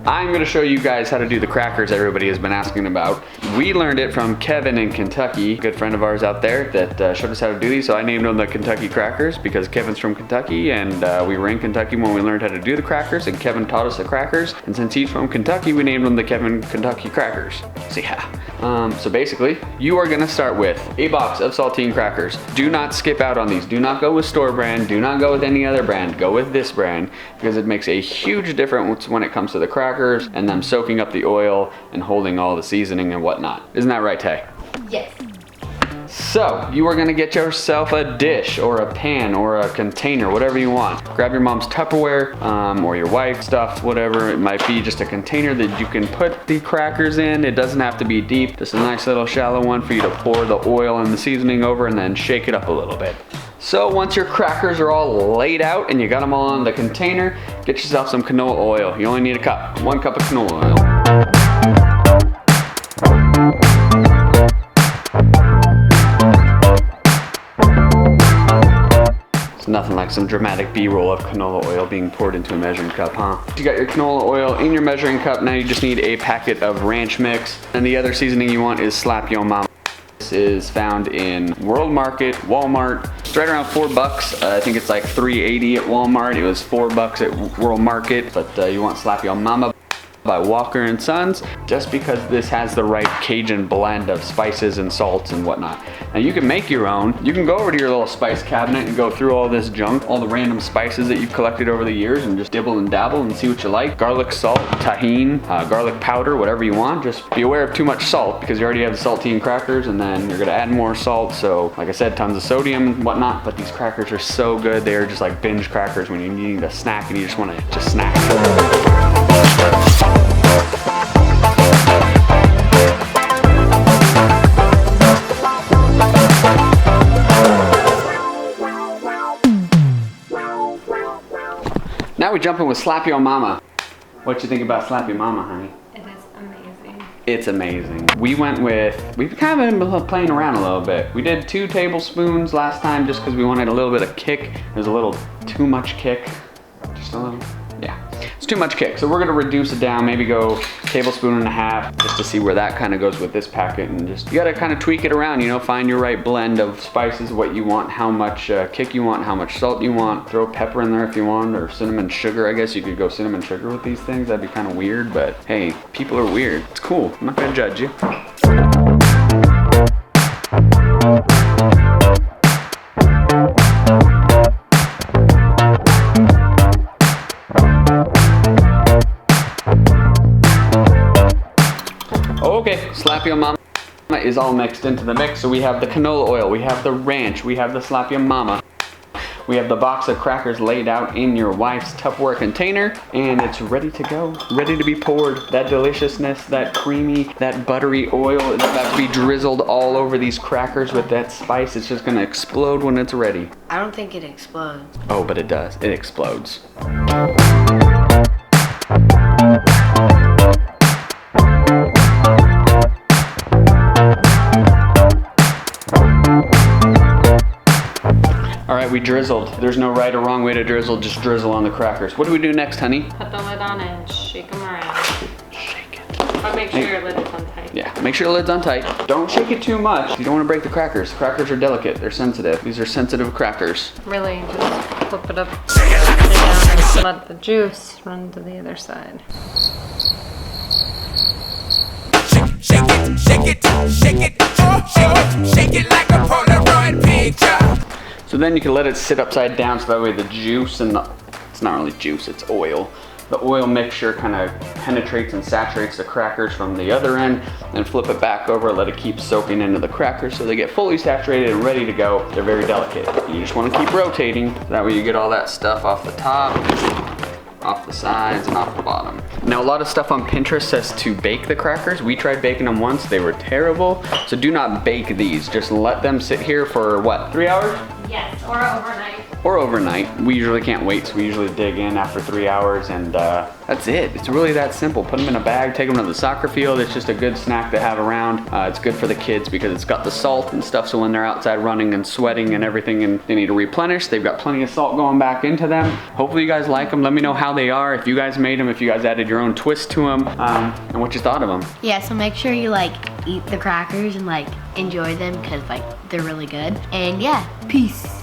I'm gonna show you guys how to do the crackers everybody has been asking about. We learned it from Kevin in Kentucky, a good friend of ours out there that showed us how to do these. So I named them the Kentucky crackers because Kevin's from Kentucky and we were in Kentucky when we learned how to do the crackers, and Kevin taught us the crackers. And since he's from Kentucky, we named them the Kentucky crackers. So yeah. So basically, you are gonna start with a box of saltine crackers. Do not skip out on these. Do not go with store brand. Do not go with any other brand. Go with this brand because it makes a huge difference when it comes to the crackers and them soaking up the oil and holding all the seasoning and whatnot. Isn't that right, Tay? Yes. So, you are gonna get yourself a dish or a pan or a container, whatever you want. Grab your mom's Tupperware or your wife's stuff, whatever it might be, just a container that you can put the crackers in. It doesn't have to be deep, just a nice little shallow one for you to pour the oil and the seasoning over and then shake it up a little bit. So once your crackers are all laid out and you got them all in the container, get yourself some canola oil. You only need a cup, 1 cup of canola oil. It's nothing like some dramatic B-roll of canola oil being poured into a measuring cup, huh? You got your canola oil in your measuring cup. Now you just need a packet of ranch mix. And the other seasoning you want is Slap Yo Mama. This is found in World Market, Walmart. It's right around $4. I think it's like $3.80 at Walmart. It was $4 at World Market, but you want Slap Yo Mama by Walker and Sons, just because this has the right Cajun blend of spices and salts and whatnot. Now you can make your own. You can go over to your little spice cabinet and go through all this junk, all the random spices that you've collected over the years, and just dibble and dabble and see what you like. Garlic salt, tahini, garlic powder, whatever you want. Just be aware of too much salt because you already have the saltine crackers and then you're gonna add more salt. So like I said, tons of sodium and whatnot, but these crackers are so good. They're just like binge crackers when you need a snack and you just wanna just snack. Now we jump in with Slap Yo Mama. What you think about Slap Yo Mama, honey? It is amazing. It's amazing. We've kind of been playing around a little bit. We did 2 tablespoons last time just because we wanted a little bit of kick. There's a little too much kick. Just a little, yeah. It's too much kick. So we're gonna reduce it down, maybe go 1.5 tablespoons just to see where that kind of goes with this packet. And just, you gotta kind of tweak it around, you know, find your right blend of spices, what you want, how much kick you want, how much salt you want. Throw pepper in there if you want, or cinnamon sugar. I guess you could go cinnamon sugar with these things. That'd be kind of weird, but hey, people are weird. It's cool. I'm not gonna judge you. Okay, Slap Yo Mama is all mixed into the mix. So we have the canola oil, we have the ranch, we have the Slap Yo Mama. We have the box of crackers laid out in your wife's Tupperware container, and it's ready to go, ready to be poured. That deliciousness, that creamy, that buttery oil is about to be drizzled all over these crackers with that spice. It's just gonna explode when it's ready. I don't think it explodes. Oh, but it does, it explodes. All right, we drizzled. There's no right or wrong way to drizzle, just drizzle on the crackers. What do we do next, honey? Put the lid on and shake them around. Shake it. But make sure your lid is on tight. Yeah, make sure the lid's on tight. Don't shake it too much. You don't want to break the crackers. Crackers are delicate, they're sensitive. These are sensitive crackers. Really, just flip it up and let the juice run to the other side. Shake it, shake it, shake it, shake it like a Polaroid picture. So then you can let it sit upside down so that way the juice and it's not really juice, it's oil. The oil mixture kind of penetrates and saturates the crackers from the other end, then flip it back over, let it keep soaking into the crackers so they get fully saturated and ready to go. They're very delicate. You just want to keep rotating, that way you get all that stuff off the top, off the sides, and off the bottom. Now a lot of stuff on Pinterest says to bake the crackers. We tried baking them once, they were terrible. So do not bake these, just let them sit here for what, 3 hours? Yes, or overnight. or overnight. We usually can't wait, so we usually dig in after 3 hours, and that's it. It's really that simple. Put them in a bag, take them to the soccer field. It's just a good snack to have around. It's good for the kids because it's got the salt and stuff, so when they're outside running and sweating and everything and they need to replenish, they've got plenty of salt going back into them. Hopefully you guys like them. Let me know how they are, if you guys made them, if you guys added your own twist to them, and what you thought of them. Yeah, so make sure you like eat the crackers and like enjoy them because like they're really good. And yeah, peace.